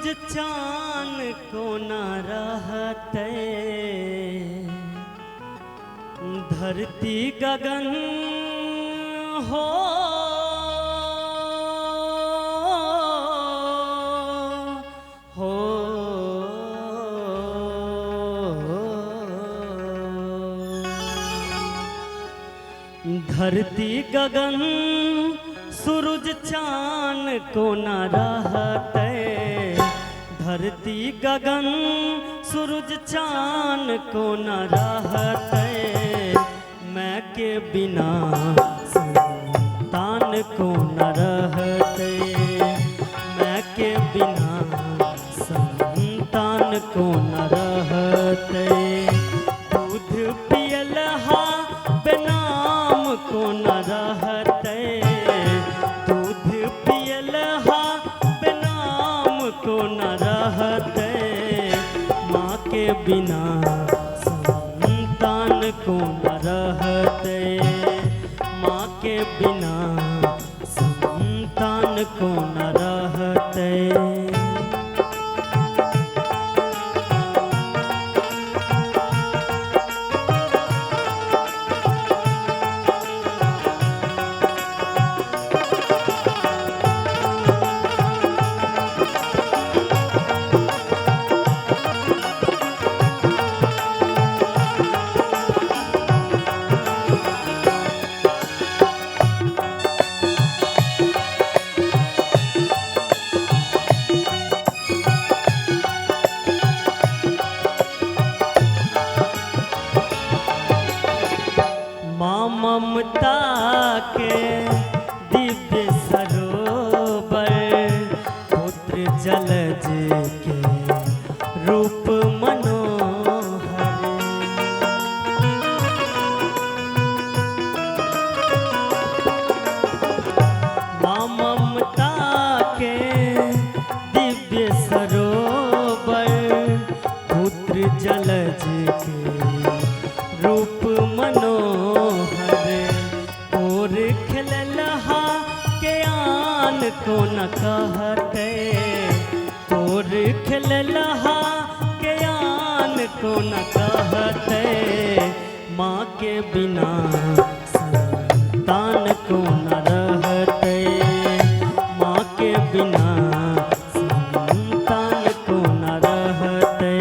चान को न रहते, धरती गगन हो धरती गगन सूरज चान को न रहते, धरती गगन सूरज चान को न रहते, मैं के बिना संतान को न रहते, मैं के बिना संतान को न रहते, दूध पियलहा बेनाम को न रहते, दूध पियलहा बेनाम को न रहते, माँ के बिना संतान को न रहते, माँ के बिना संतान को न रहते। ममता के दिव्य सरोवर, पुत्र जलज के रूप मनोहर, माँ ममता के दिव्य सरोवर, पुत्र जलज के रूप मनोहर, और खिललहा के आन को न कहते, और खिललहा के आन को न कहते, माँ के बिना संतान को न रहते, माँ के बिना संतान को न रहते।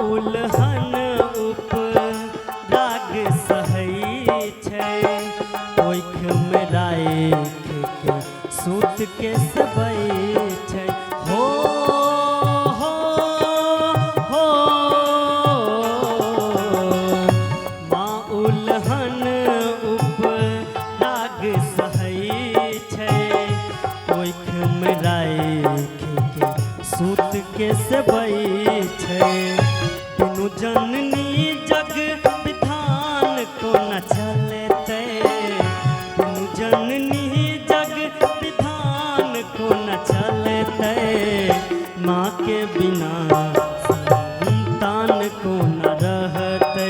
उल्हन उपराग सहै छै, ओख में राखि के सूत के सबई छै, हो माँ उल्हन उपराग सहै छै, ओख में राखि के सूत के सबई छै, तीनू जननी जग विधान को न चलते, तीनू जननी जग विधान को न चलते, माँ के बिना संतान को न रहते,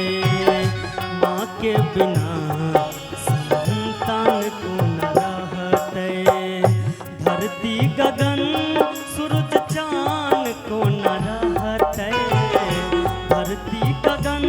माँ के बिना संतान को न रहते, धरती गगन सूरज चान को न रहते, धरती गगन